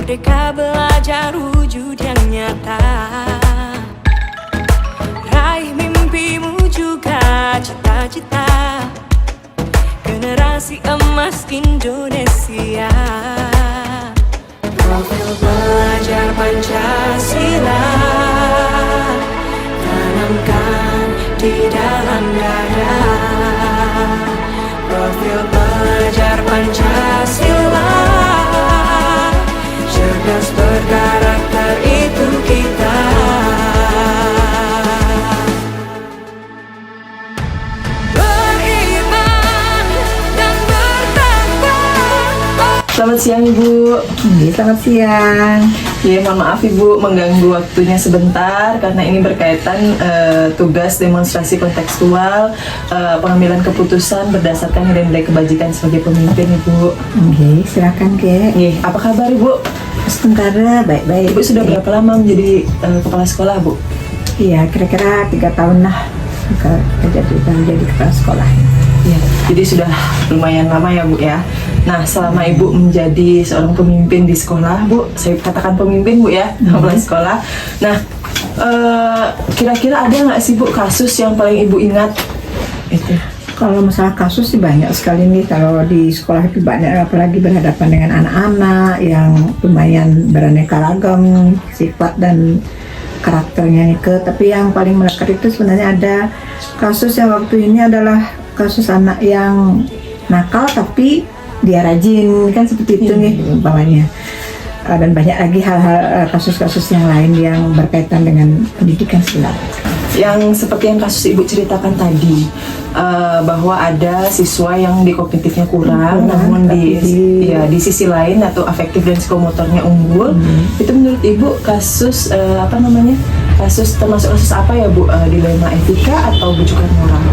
Merdeka belajar wujud yang nyata, raih mimpimu juga cita-cita, generasi emas Indonesia. Profil belajar Pancasila tanamkan di dalam dada. Profil belajar Pancasila, cerdas berkarakter itu kita. Beriman dan bertakwa. Selamat siang Ibu. Selamat siang. Ya, mohon maaf Ibu mengganggu waktunya sebentar karena ini berkaitan tugas demonstrasi kontekstual pengambilan keputusan berdasarkan nilai-nilai kebajikan sebagai pemimpin Ibu. Oke, silakan Kek. Apa kabar Ibu? Sementara baik-baik. Ibu sudah berapa lama menjadi kepala sekolah Bu? Iya, kira-kira 3 tahun lah menjadi kepala sekolah. Ya, jadi sudah lumayan lama ya Bu ya. Nah, selama Ibu menjadi seorang pemimpin di sekolah Bu, saya katakan pemimpin Bu ya, kepala sekolah. Nah, kira-kira ada nggak sih Bu kasus yang paling Ibu ingat? Itu. Kalau masalah kasus sih banyak sekali nih, kalau di sekolah itu banyak, apalagi berhadapan dengan anak-anak yang lumayan beraneka ragam sifat dan karakternya tapi yang paling melekat itu sebenarnya ada kasus yang waktu ini adalah kasus anak yang nakal tapi dia rajin, kan seperti itu nih umpamanya. Dan banyak lagi hal-hal kasus-kasus yang lain yang berkaitan dengan pendidikan segala. Yang seperti yang kasus Ibu ceritakan tadi, bahwa ada siswa yang di kognitifnya kurang, namun di sisi lain atau afektif dan psikomotornya unggul. Itu menurut Ibu kasus kasus termasuk kasus apa ya Bu? Dilema etika atau bujukan moral?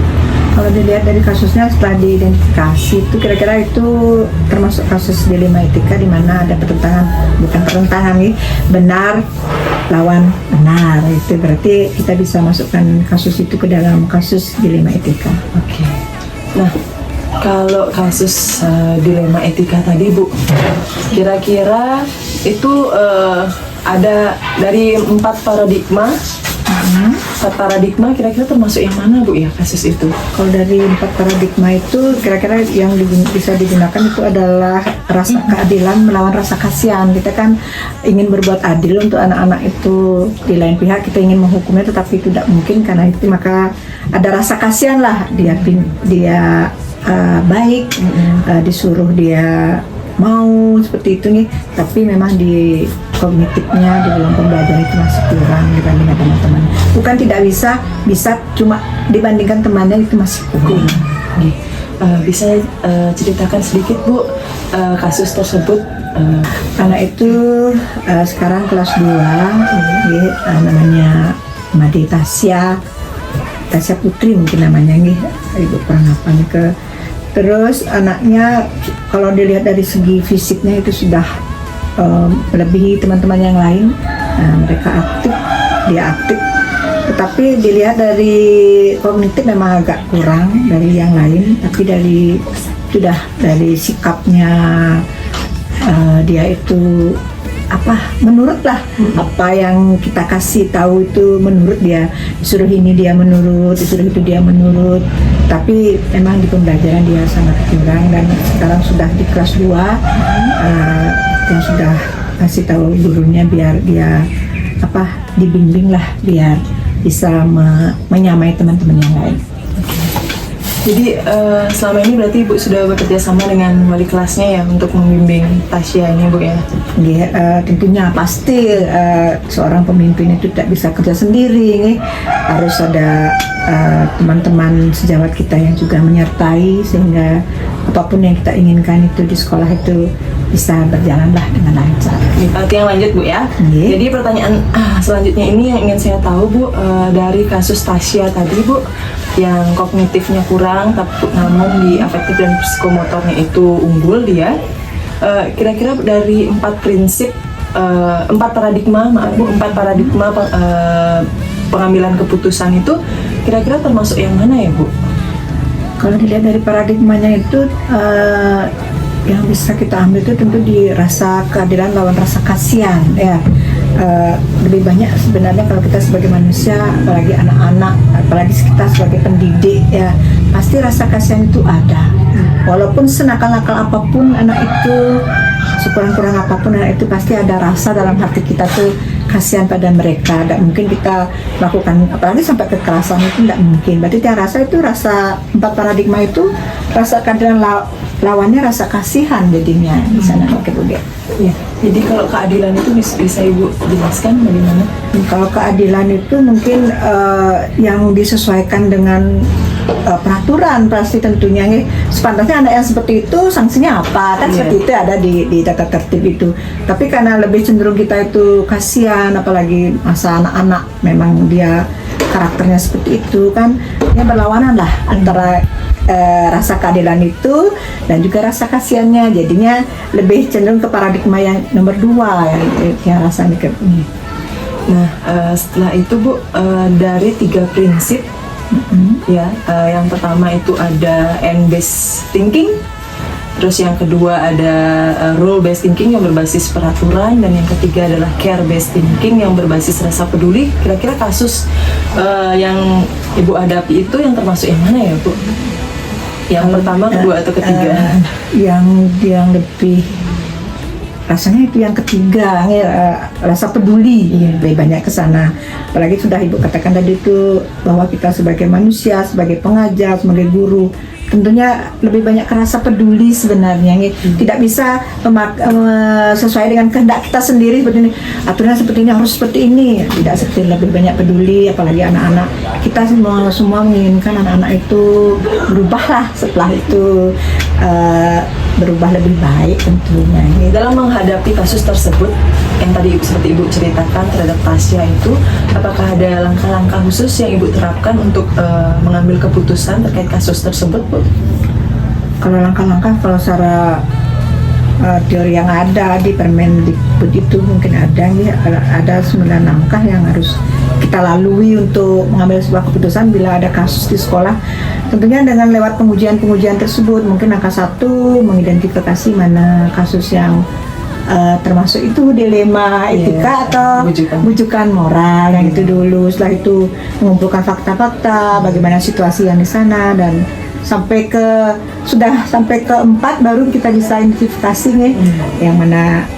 Kalau dilihat dari kasusnya setelah diidentifikasi itu kira-kira itu termasuk kasus dilema etika di mana ada pertentangan nih, benar lawan benar. Itu berarti kita bisa masukkan kasus itu ke dalam kasus dilema etika. Oke. Nah, kalau kasus dilema etika tadi Bu, kira-kira itu ada dari 4 paradigma. 4 paradigma kira-kira termasuk yang mana Bu ya kasus itu? Kalau dari 4 paradigma itu kira-kira yang bisa digunakan itu adalah rasa keadilan melawan rasa kasihan. Kita kan ingin berbuat adil untuk anak-anak itu, di lain pihak kita ingin menghukumnya tetapi tidak mungkin karena itu, maka ada rasa kasihan lah, dia baik, disuruh dia mau seperti itu nih, tapi memang di kognitifnya di dalam pembelajaran itu masih kurang dibandingkan teman-teman. Bukan tidak bisa cuma dibandingkan temannya itu masih kurang. Bisa ceritakan sedikit Bu kasus tersebut? Anak itu sekarang kelas 2, namanya Made Tasya Putri mungkin namanya nih, Ibu kurang hafal. Terus anaknya kalau dilihat dari segi fisiknya itu sudah melebihi teman-teman yang lain. Mereka aktif, dia aktif. Tetapi dilihat dari kognitif memang agak kurang dari yang lain. Tapi dari sikapnya dia itu menurut lah apa yang kita kasih tahu itu menurut dia. Disuruh ini dia menurut, disuruh itu dia menurut. Tapi memang di pembelajaran dia sangat kurang dan sekarang sudah di kelas 2 yang sudah kasih tahu gurunya biar dia dibimbing lah biar bisa menyamai teman-teman yang lain. Jadi selama ini berarti Ibu sudah bekerja sama dengan wali kelasnya ya untuk membimbing Tasya ini Bu ya? Tentunya pasti seorang pemimpin itu tidak bisa kerja sendiri nih. Harus ada teman-teman sejawat kita yang juga menyertai sehingga apapun yang kita inginkan itu di sekolah itu bisa berjalanlah dengan lancar. Yang lanjut Bu ya. Jadi pertanyaan selanjutnya ini yang ingin saya tahu Bu, dari kasus Tasya tadi Bu yang kognitifnya kurang tapi namun di afektif dan psikomotornya itu unggul dia, kira-kira dari 4 paradigma pengambilan keputusan itu kira-kira termasuk yang mana ya Bu? Kalau dilihat dari paradigmanya itu yang bisa kita ambil itu tentu di rasa keadilan lawan rasa kasihan ya. Lebih banyak sebenarnya kalau kita sebagai manusia, apalagi anak-anak, apalagi kita sebagai pendidik ya, pasti rasa kasihan itu ada. Walaupun senakal-nakal apapun anak itu, sekurang-kurang apapun anak itu, pasti ada rasa dalam hati kita tuh kasihan pada mereka. Dan mungkin kita lakukan, apalagi sampai kekerasan itu tidak mungkin. Berarti dia rasa itu, rasa 4 paradigma itu, rasa keadilan lawannya rasa kasihan jadinya di sana Ibu. Ya, jadi kalau keadilan itu bisa Ibu jelaskan bagaimana? Kalau keadilan itu mungkin yang disesuaikan dengan peraturan pasti tentunya nih. Sepantasnya anak yang seperti itu sanksinya apa kan, seperti itu ada di tata tertib itu. Tapi karena lebih cenderung kita itu kasihan, apalagi masa anak-anak memang dia karakternya seperti itu kan, ya berlawanan lah antara rasa keadilan itu dan juga rasa kasihannya. Jadinya lebih cenderung ke paradigma yang nomor 2 yang rasa ini. Nah, setelah itu Bu, dari 3 prinsip ya, yang pertama itu ada end-based thinking, terus yang kedua ada rule-based thinking yang berbasis peraturan, dan yang ketiga adalah care-based thinking yang berbasis rasa peduli. Kira-kira kasus yang Ibu hadapi itu yang termasuk yang mana ya Bu? Yang pertama, kedua, atau ketiga? Yang lebih rasanya itu yang ketiga, rasa peduli lebih banyak ke sana. Apalagi sudah Ibu katakan tadi itu bahwa kita sebagai manusia, sebagai pengajar, sebagai guru, tentunya lebih banyak rasa peduli sebenarnya. Tidak bisa sesuai dengan kehendak kita sendiri seperti ini, aturan seperti ini harus seperti ini. Tidak, seperti lebih banyak peduli, apalagi anak-anak. Kita semua menginginkan anak-anak itu berubahlah setelah itu, berubah lebih baik tentunya. Dalam menghadapi kasus tersebut yang tadi seperti Ibu ceritakan terhadap Tasya itu, apakah ada langkah-langkah khusus yang Ibu terapkan untuk mengambil keputusan terkait kasus tersebut, Bu? Kalau langkah-langkah, kalau secara teori yang ada di Permendikbud itu mungkin ada 9 langkah yang harus kita lalui untuk mengambil sebuah keputusan bila ada kasus di sekolah. Tentunya dengan lewat pengujian-pengujian tersebut, mungkin langkah 1 mengidentifikasi mana kasus yang termasuk itu dilema etika atau bujukan moral, yang itu dulu. Setelah itu mengumpulkan fakta-fakta bagaimana situasi yang di sana, dan sampai ke 4 baru kita bisa identifikasi nih yang mana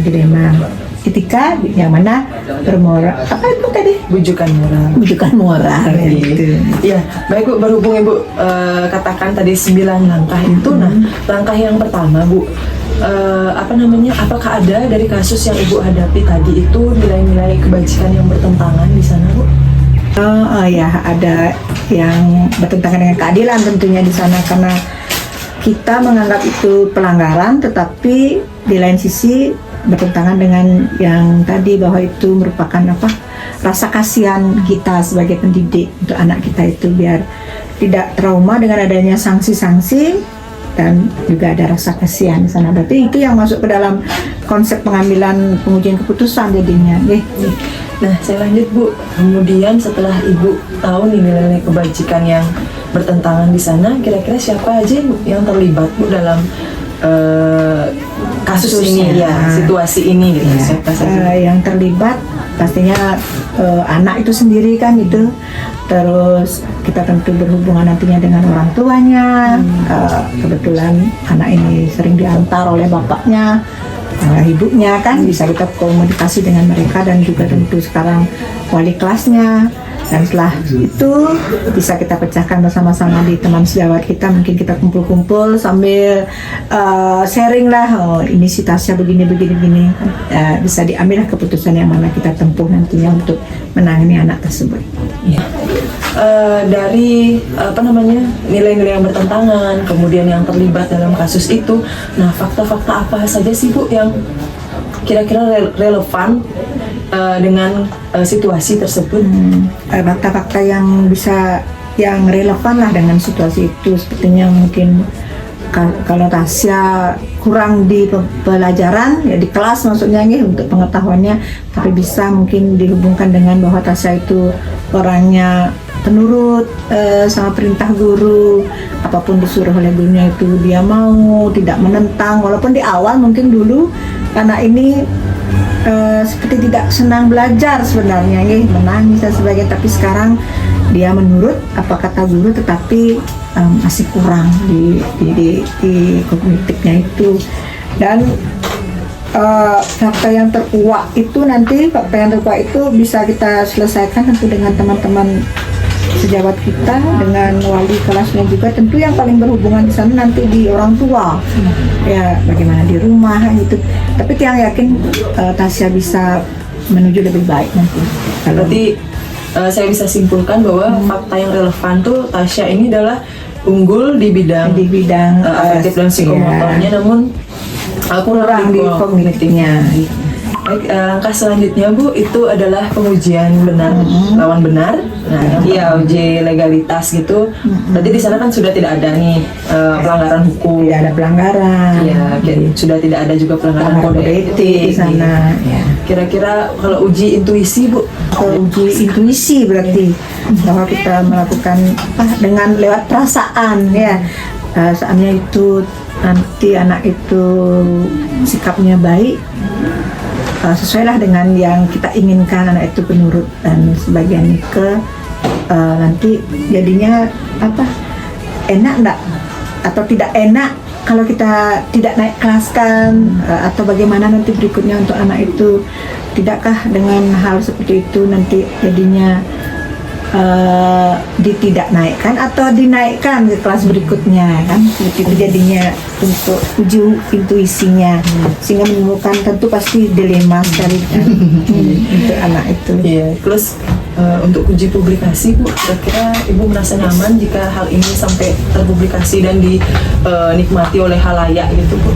dilema etika, yang mana bermoral, apa itu tadi? Bujukan moral gitu. Ya, baik Bu, berhubung Ibu katakan tadi 9 langkah itu, nah langkah yang pertama Bu, apakah ada dari kasus yang Ibu hadapi tadi itu nilai-nilai kebajikan yang bertentangan di sana, Bu? Ya, ada yang bertentangan dengan keadilan tentunya di sana, karena kita menganggap itu pelanggaran, tetapi di lain sisi bertentangan dengan yang tadi, bahwa itu merupakan rasa kasihan kita sebagai pendidik untuk anak kita itu biar tidak trauma dengan adanya sanksi-sanksi, dan juga ada rasa kasihan di sana. Berarti itu yang masuk ke dalam konsep pengambilan pengujian keputusan jadinya. Nah, saya lanjut Bu. Kemudian setelah Ibu tahu nih nilai-nilai kebajikan yang bertentangan di sana, kira-kira siapa aja Bu yang terlibat Bu dalam kasus ini ya, situasi ini gitu? Siapa saja yang terlibat? Pastinya anak itu sendiri kan itu. Terus kita tentu berhubungan nantinya dengan orang tuanya. Kebetulan anak ini sering diantar oleh bapaknya, ibunya kan, bisa kita komunikasi dengan mereka, dan juga tentu sekarang wali kelasnya. Dan setelah itu bisa kita pecahkan bersama-sama di teman sejawat kita. Mungkin kita kumpul-kumpul sambil sharing lah, ini si Tasya begini. Bisa diambil keputusan yang mana kita tempuh nantinya untuk menangani anak tersebut. Ya. Dari nilai-nilai yang bertentangan, kemudian yang terlibat dalam kasus itu, nah fakta-fakta apa saja sih Bu yang kira-kira relevan dengan situasi tersebut? Fakta-fakta yang relevan lah dengan situasi itu, sepertinya mungkin kalau Tasya kurang di pelajaran, ya di kelas maksudnya untuk pengetahuannya, tapi bisa mungkin dihubungkan dengan bahwa Tasya itu orangnya penurut sama perintah guru, apapun disuruh oleh gurunya itu dia mau, tidak menentang, walaupun di awal mungkin dulu karena ini seperti tidak senang belajar sebenarnya, menangis dan sebagainya, tapi sekarang dia menurut apa kata guru, tetapi masih kurang di kognitifnya itu. Dan fakta yang terkuat itu bisa kita selesaikan tentu dengan teman-teman sejawat kita, dengan wali kelasnya juga, tentu yang paling berhubungan di sana nanti di orang tua, ya bagaimana di rumah gitu. Tapi Tiang yakin Tasya bisa menuju lebih baik nanti. Berarti saya bisa simpulkan bahwa fakta yang relevan tuh Tasya ini adalah unggul di bidang afektif dan psikomotornya, namun kurang di kognitifnya. Baik, langkah selanjutnya Bu, itu adalah pengujian benar lawan benar. Nah, nanti ya uji legalitas gitu. Berarti di sana kan sudah tidak ada nih pelanggaran hukum. Tidak ada pelanggaran. Ya, sudah tidak ada juga pelanggaran kode etik di sana. Ya. Kira-kira kalau uji intuisi Bu? Uji intuisi berarti bahwa kita melakukan dengan lewat perasaan, ya. Saatnya itu nanti anak itu sikapnya baik, sesuailah dengan yang kita inginkan, anak itu penurut dan sebagainya, nanti jadinya enak enggak atau tidak enak kalau kita tidak naik kelaskan, atau bagaimana nanti berikutnya untuk anak itu, tidakkah dengan hal seperti itu nanti jadinya tidak naikkan atau dinaikkan ke kelas berikutnya, kan seperti itu jadinya untuk uji intuisinya, sehingga menimbulkan tentu pasti dilema sekali kan untuk anak itu. Iya. Terus untuk uji publikasi Bu, kira-kira Ibu merasa nyaman jika hal ini sampai terpublikasi dan dinikmati oleh halayak gitu Bu?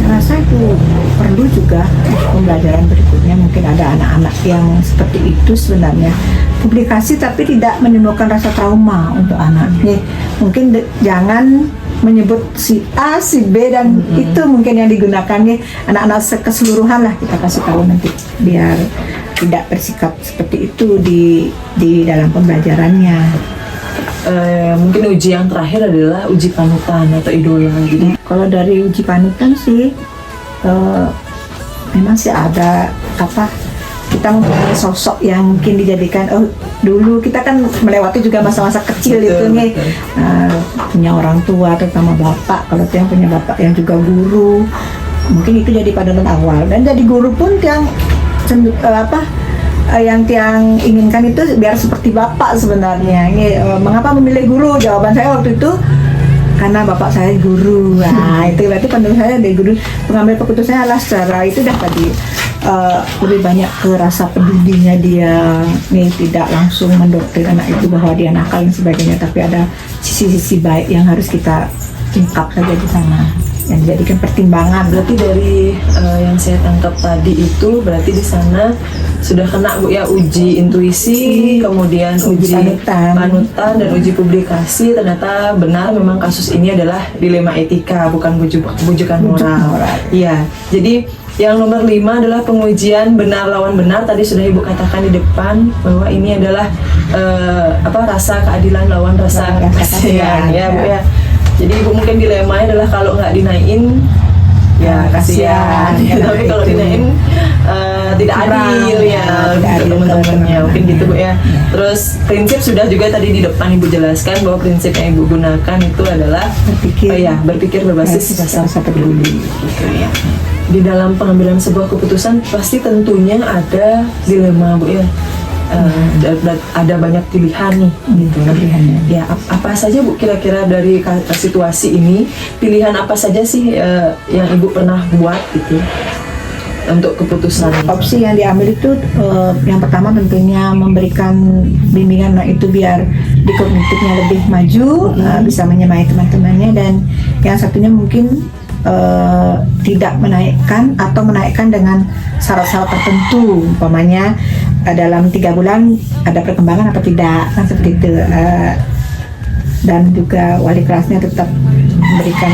Rasa itu perlu juga pembelajaran berikutnya. Mungkin ada anak-anak yang seperti itu sebenarnya publikasi tapi tidak menimbulkan rasa trauma untuk anaknya. Mungkin jangan menyebut si A, si B dan itu mungkin yang digunakan ya. Anak-anak keseluruhan lah kita kasih tahu nanti biar tidak bersikap seperti itu di dalam pembelajarannya. Mungkin uji yang terakhir adalah uji panutan atau idola. Jadi kalau dari uji panutan sih memang sih ada kita mempunyai sosok yang mungkin dijadikan, dulu kita kan melewati juga masa-masa kecil itu nih, punya orang tua terutama bapak, kalau yang punya bapak yang juga guru, mungkin itu jadi panutan awal. Dan jadi guru pun yang Tiang inginkan itu biar seperti bapak sebenarnya. Mengapa memilih guru? Jawaban saya waktu itu karena bapak saya guru. Nah, itu berarti pandangan saya dari guru. Pengambil keputusannya adalah secara itu dah tadi lebih banyak ke rasa pedulinya dia. Tidak langsung mendoktrin anak itu bahwa dia nakal dan sebagainya, tapi ada sisi-sisi baik yang harus kita ungkap saja di sana, yang dijadikan pertimbangan. Berarti dari yang saya tangkap tadi itu berarti di sana sudah kena Bu ya uji intuisi, kemudian uji panutan dan uji publikasi. Ternyata benar memang kasus ini adalah dilema etika, bukan bujukan moral. Iya. Jadi yang nomor 5 adalah pengujian benar lawan benar. Tadi sudah Ibu katakan di depan bahwa ini adalah rasa keadilan lawan rasa kasihan ya Bu ya. Jadi Ibu mungkin dilemanya adalah kalau nggak dinaikin ya kasihan, tapi kalau dinaikin tidak adil ya untuk teman-temannya, mungkin gitu Bu ya. Terus prinsip sudah juga tadi di depan Ibu jelaskan bahwa prinsip yang Ibu gunakan itu adalah berpikir berbasis rasa peduli gitu ya. Di dalam pengambilan sebuah keputusan pasti tentunya ada dilema Bu ya. Ada banyak pilihan nih gitu. Ya, apa saja Bu kira-kira dari situasi ini, pilihan apa saja sih yang Ibu pernah buat gitu untuk keputusan? Opsi yang diambil itu yang pertama tentunya memberikan bimbingan itu biar di kognitifnya lebih maju, bisa menyamai teman-temannya, dan yang satunya mungkin tidak menaikkan atau menaikkan dengan syarat-syarat tertentu, umpamanya dalam 3 bulan ada perkembangan atau tidak, kan seperti itu. Dan juga wali kelasnya tetap memberikan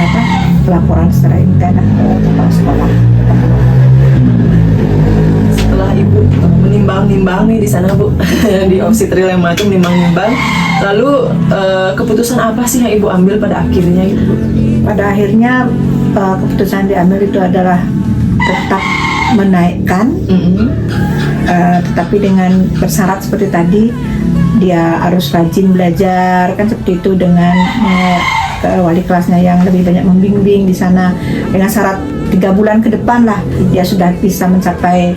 laporan secara intern ke kepala sekolah. Setelah Ibu menimbang-nimbang nih di sana Bu, di opsi trilema itu menimbang-nimbang. Lalu keputusan apa sih yang Ibu ambil pada akhirnya gitu Bu? Pada akhirnya keputusan diambil itu adalah tetap menaikkan, tetapi dengan bersyarat seperti tadi, dia harus rajin belajar kan seperti itu, dengan wali kelasnya yang lebih banyak membimbing di sana, dengan syarat 3 bulan ke depan lah dia sudah bisa mencapai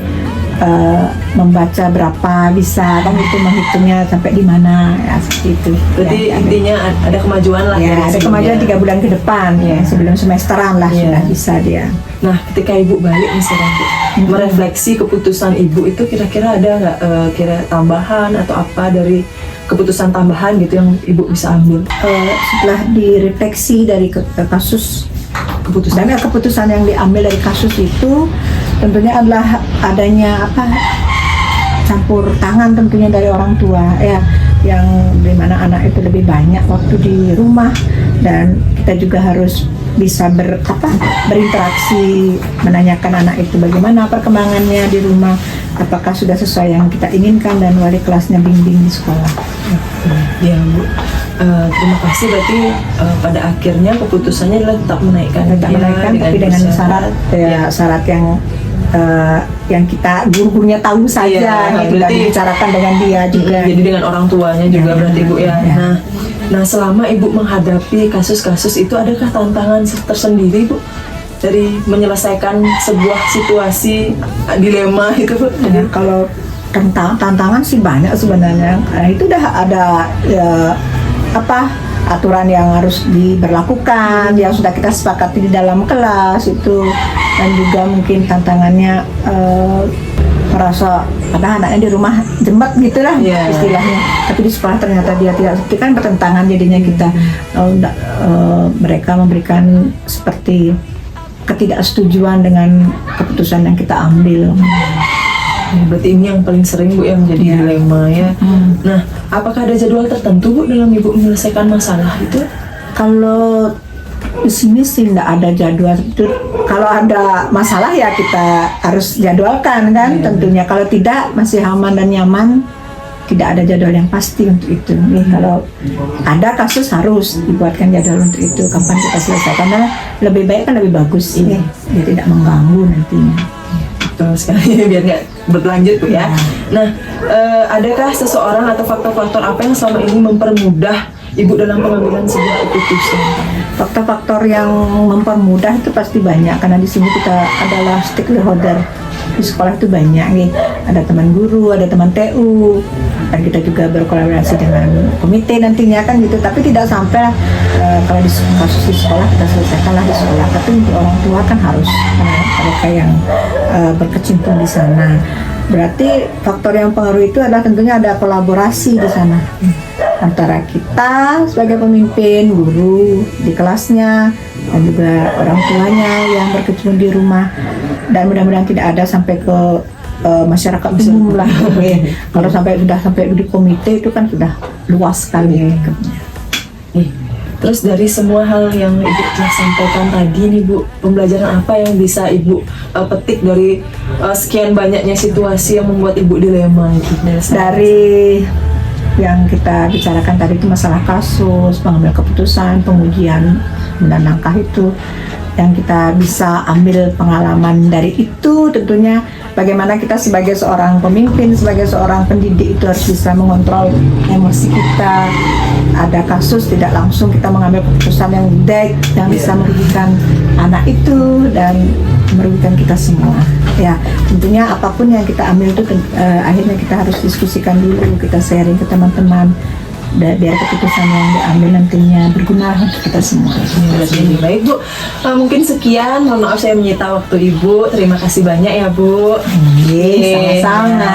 membaca berapa, bisa kan itu menghitungnya sampai di mana ya, seperti itu. Berarti Ya, intinya ada kemajuan lah ya, dari ada sebelumnya. kemajuan 3 bulan ke depan ya, sebelum semesteran lah Iya. sudah bisa dia. Nah, ketika Ibu balik nih sekarang Bu, merefleksi keputusan Ibu itu kira-kira ada nggak kira tambahan atau apa dari keputusan tambahan gitu yang Ibu bisa ambil? Setelah direfleksi dari kasus Keputusan dan keputusan yang diambil dari kasus itu tentunya adalah adanya campur tangan tentunya dari orang tua ya, yang dimana anak itu lebih banyak waktu di rumah, dan kita juga harus bisa berinteraksi, menanyakan anak itu bagaimana perkembangannya di rumah, apakah sudah sesuai yang kita inginkan, dan wali kelasnya bimbing di sekolah. ya Bu. Terima kasih, berarti pada akhirnya keputusannya adalah tetap menaikkan Tetap dia menaikkan tapi dengan syarat syarat yang kita gurunya tahu saja, Iya, gitu, dan berarti- dibicarakan dengan dia juga. Jadi dengan orang tuanya juga Ya, berarti Bu ya. ya. Nah selama Ibu menghadapi kasus-kasus itu, adakah tantangan tersendiri Bu dari menyelesaikan sebuah situasi dilema itu Bu? Ya, kalau tantangan sih banyak sebenarnya. Karena itu udah ada aturan yang harus diberlakukan, yang sudah kita sepakati di dalam kelas itu, dan juga mungkin tantangannya merasa padahal anaknya di rumah jembat gitulah Iya. istilahnya, tapi di sekolah ternyata dia tidak seperti, kan bertentangan jadinya kita mereka memberikan seperti ketidaksetujuan dengan keputusan yang kita ambil. Ya, berarti ini yang paling sering Bu yang menjadi Iya. dilema ya. Nah, apakah ada jadwal tertentu Bu dalam Ibu menyelesaikan masalah itu? Kalau di sini sih nggak ada jadwal itu. Kalau ada masalah ya kita harus jadwalkan kan, tentunya. Kalau tidak, masih aman dan nyaman, tidak ada jadwal yang pasti untuk itu. Nih, kalau ada kasus harus dibuatkan jadwal untuk itu, kapan kita selesaikan, karena lebih baik kan lebih bagus ini, biar tidak mengganggu nantinya. Betul sekali, biar nggak berlanjut Bu ya. Nah, adakah seseorang atau faktor-faktor apa yang selama ini mempermudah Ibu dalam pengambilan sebuah keputusan? Faktor-faktor yang mempermudah itu pasti banyak, karena di sini kita adalah stakeholder di sekolah itu banyak nih, ada teman guru, ada teman TU, dan kita juga berkolaborasi dengan komite nantinya kan gitu. Tapi tidak sampai kalau di kasus di sekolah kita selesaikanlah di sekolah, tapi untuk orang tua kan harus, karena mereka yang berkecimpung di sana. Berarti faktor yang pengaruh itu adalah tentunya ada kolaborasi di sana antara kita sebagai pemimpin, guru di kelasnya, dan juga orang tuanya yang berkecimpung di rumah. Dan mudah-mudahan tidak ada sampai ke masyarakat umum lah. Kalau sampai di komite itu kan sudah luas sekali. Nih, terus dari semua hal yang Ibu telah sampaikan tadi nih Bu, pembelajaran apa yang bisa Ibu petik dari sekian banyaknya situasi yang membuat Ibu dilema itu? Dari yang kita bicarakan tadi itu masalah kasus, pengambil keputusan, pengujian dan langkah itu, yang kita bisa ambil pengalaman dari itu tentunya bagaimana kita sebagai seorang pemimpin, sebagai seorang pendidik itu harus bisa mengontrol emosi kita. Ada kasus tidak langsung kita mengambil keputusan yang baik yang bisa merugikan anak itu dan merugikan kita semua. Ya, tentunya apapun yang kita ambil itu akhirnya kita harus diskusikan dulu, kita sharing ke teman-teman, biar keputusan yang diambil nantinya berguna untuk kita semua. Baik Bu, mungkin sekian. Mohon maaf saya menyita waktu Ibu. Terima kasih banyak ya Bu. Sama-sama.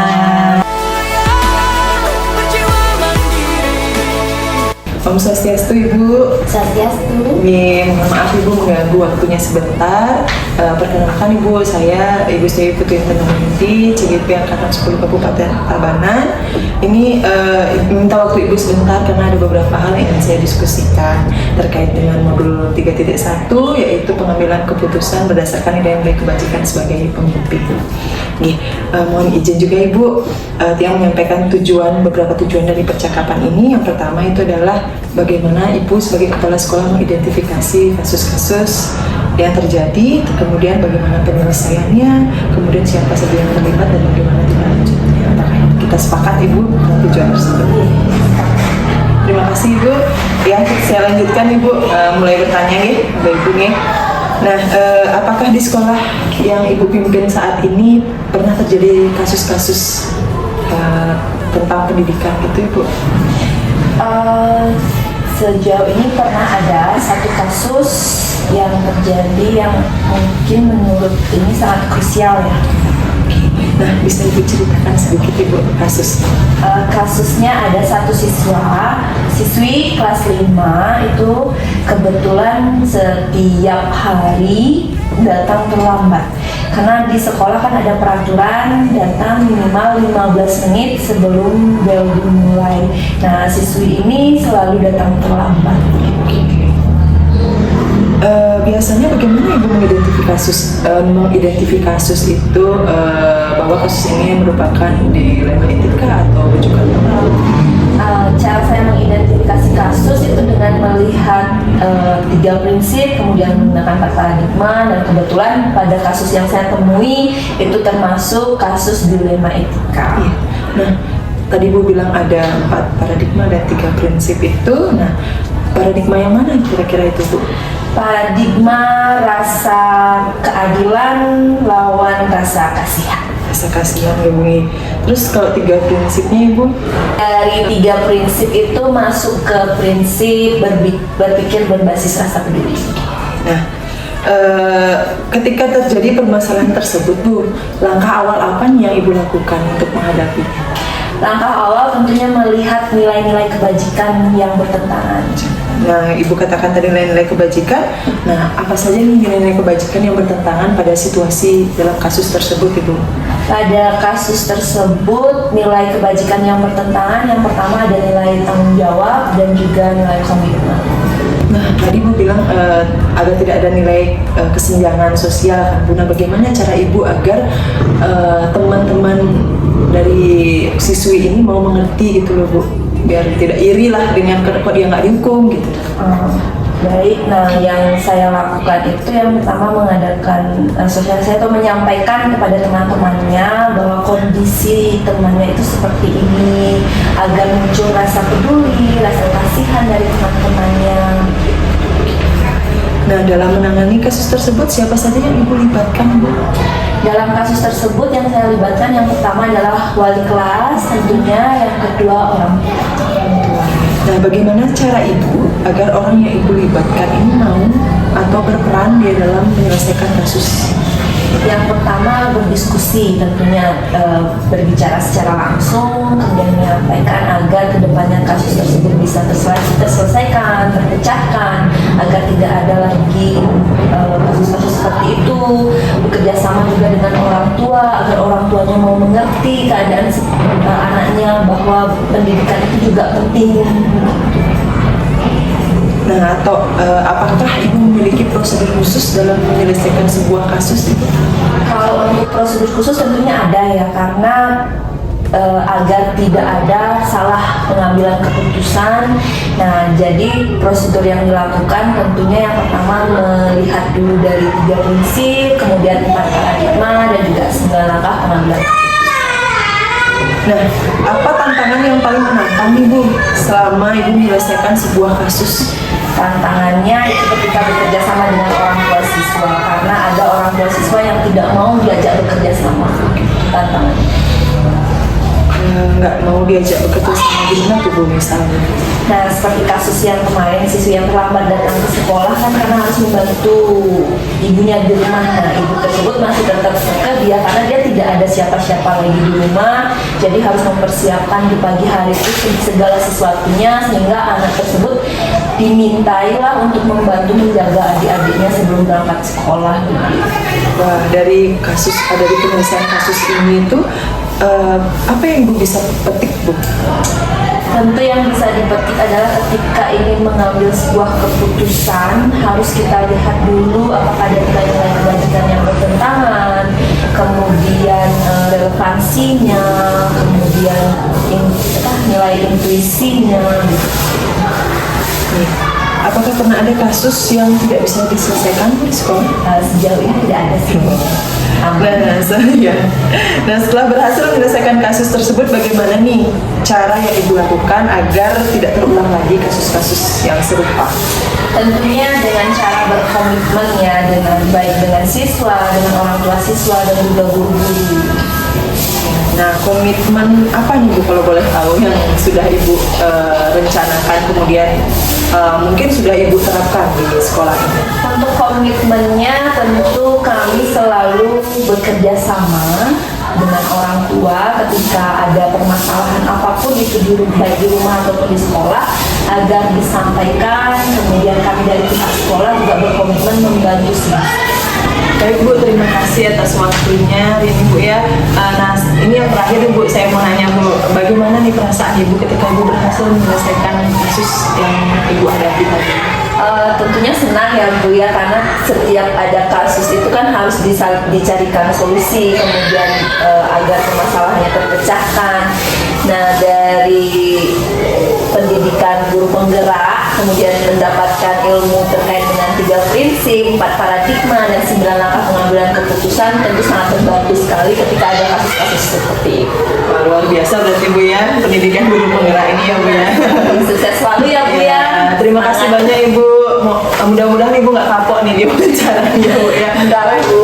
Om Swastiastu Ibu. Swastiastu. Mohon maaf Ibu mengganggu waktunya sebentar. Perkenalkan Ibu, saya Ibu Sri Putri Intanti, CGP Angkatan 10 Kabupaten Tabanan. Ini minta waktu Ibu sebentar karena ada beberapa hal yang ingin saya diskusikan terkait dengan modul 3.1, yaitu pengambilan keputusan berdasarkan nilai-nilai kebajikan sebagai pemimpin. Mohon izin juga Ibu, yang menyampaikan beberapa tujuan dari percakapan ini. Yang pertama itu adalah bagaimana Ibu sebagai kepala sekolah mengidentifikasi kasus-kasus yang terjadi, kemudian bagaimana penyelesaiannya, kemudian siapa saja yang terlibat dan bagaimana tindak lanjutnya. Apakah kita sepakat Ibu dengan tujuan tersebut? Terima kasih Ibu. Ya, saya lanjutkan Ibu, mulai bertanya ya, Bapak Ibu nih. Nah, apakah di sekolah yang Ibu pimpin saat ini pernah terjadi kasus-kasus tentang pendidikan gitu Ibu? Sejauh ini pernah ada satu kasus yang terjadi yang mungkin menurut ini sangat krusial ya. Nah, bisa Ibu ceritakan sedikit Ibu kasus? Kasusnya ada satu siswi kelas 5 itu kebetulan setiap hari datang terlambat. Karena di sekolah kan ada peraturan datang minimal 15 menit sebelum bel dimulai. Nah, siswi ini selalu datang terlambat. Biasanya bagaimana Ibu mengidentifikasi kasus itu bahwa kasus ini merupakan dilema etika atau rujukan moral? Cara saya mengidentifikasi kasus itu dengan melihat 3 prinsip, kemudian menggunakan 4 paradigma, dan kebetulan pada kasus yang saya temui itu termasuk kasus dilema etika. Iya. Nah, tadi Bu bilang ada 4 paradigma dan 3 prinsip itu. Nah, paradigma yang mana kira-kira itu Bu? Paradigma rasa keadilan lawan rasa kasihan. Rasa kasihan ya Bu. Terus kalau 3 prinsipnya Ibu? Dari 3 prinsip itu masuk ke prinsip berpikir berbasis rasa peduli. Nah, ketika terjadi permasalahan tersebut Bu, langkah awal apa nih yang Ibu lakukan untuk menghadapinya? Langkah awal tentunya melihat nilai-nilai kebajikan yang bertentangan. Nah, Ibu katakan tadi nilai-nilai kebajikan. Nah, apa saja nih nilai-nilai kebajikan yang bertentangan pada situasi dalam kasus tersebut, Ibu? Pada kasus tersebut, nilai kebajikan yang bertentangan yang pertama ada nilai tanggung jawab dan juga nilai komitmen. Nah, tadi Bu bilang agar tidak ada nilai kesenjangan sosial kan Bu. Nah, bagaimana cara Ibu agar teman-teman dari siswi ini mau mengerti gitu loh Bu, biar tidak iri lah dengan kok dia nggak dihukum gitu. Baik, nah yang saya lakukan itu yang pertama mengadakan sosialisasi atau menyampaikan kepada teman-temannya bahwa kondisi temannya itu seperti ini agar muncul rasa peduli, rasa kasihan dari teman-temannya. Nah, dalam menangani kasus tersebut siapa saja yang Ibu libatkan Bu? Dalam kasus tersebut yang saya libatkan yang pertama adalah wali kelas tentunya, yang kedua orang tua. Nah, bagaimana cara Ibu agar orang yang Ibu libatkan ini mau atau berperan di dalam menyelesaikan kasus? Yang pertama berdiskusi tentunya, berbicara secara langsung, kemudian menyampaikan agar kedepannya kasus tersebut bisa terselesaikan, terpecahkan, agar tidak ada lagi kasus-kasus seperti itu. Bekerja sama juga dengan orang tua agar orang tuanya mau mengerti keadaan anaknya bahwa pendidikan itu juga penting. Nah, atau apakah Ibu memiliki prosedur khusus dalam menyelesaikan sebuah kasus itu? Kalau untuk prosedur khusus tentunya ada ya, karena agar tidak ada salah pengambilan keputusan. Nah, jadi prosedur yang dilakukan tentunya yang pertama melihat dulu dari 3 prinsip, kemudian 4 paradigma, dan juga 9 langkah pengambilan keputusan. Nah, apa tantangan yang paling menantang nih Bu selama Ibu menyelesaikan sebuah kasus? Tantangannya itu ketika bekerja sama dengan orang tua siswa, karena ada orang tua siswa yang tidak mau diajak bekerja sama. Tantangannya. nggak mau diajak bekerja sama gimana tuh Bu misalnya? Nah, seperti kasus yang kemarin, siswi yang terlambat datang ke sekolah kan karena harus membantu ibunya di rumah. Nah, ibu tersebut masih tetap bekerja karena dia tidak ada siapa-siapa lagi di rumah, jadi harus mempersiapkan di pagi hari itu segala sesuatunya, sehingga anak tersebut dimintailah untuk membantu menjaga adik-adiknya sebelum berangkat sekolah. Wah, dari penyelesaian kasus ini tuh apa yang Ibu bisa petik, Bu? Tentu yang bisa dipetik adalah ketika ingin mengambil sebuah keputusan harus kita lihat dulu apakah ada nilai-nilai kebajikan yang bertentangan, kemudian relevansinya, kemudian nilai intuisinya. Apakah pernah ada kasus yang tidak bisa diselesaikan di sekolah? Sejauh ini tidak ada sih. Nah, setelah berhasil menyelesaikan kasus tersebut, bagaimana nih cara yang Ibu lakukan agar tidak terulang lagi kasus-kasus yang serupa? Tentunya dengan cara berkomitmen ya, dengan baik dengan siswa, dengan orang tua siswa, dan juga guru-guru. Nah, komitmen apa nih Bu kalau boleh tahu yang sudah Ibu rencanakan kemudian mungkin sudah Ibu terapkan di sekolah ini? Untuk komitmennya tentu kami selalu bekerja sama dengan orang tua ketika ada permasalahan apapun itu baik di rumah ataupun di sekolah agar disampaikan, kemudian kami dari pihak sekolah juga berkomitmen membantu siswa. Baik Bu, terima kasih atas waktunya ini Bu ya. Nah, ini yang terakhir Bu, saya mau nanya Bu, bagaimana nih perasaan Ibu ketika Ibu berhasil menyelesaikan kasus yang Ibu hadapi tadi? Tentunya senang ya Bu ya, karena setiap ada kasus itu kan harus dicarikan solusi, kemudian agar permasalahannya terpecahkan. Nah, dari pendidikan guru penggerak, kemudian mendapatkan ilmu terkait dengan 3 prinsip, 4 paradigma, dan 9 langkah pengambilan keputusan, tentu sangat membantu sekali ketika ada kasus-kasus seperti itu. Wah, luar biasa berarti Bu ya, pendidikan guru penggerak ini ya Bu ya. Sukses selalu ya Bu ya. Terima kasih banyak Ibu. Mudah-mudahan Ibu nggak kapok nih di wawancaranya Bu ya. Enggak, Bu.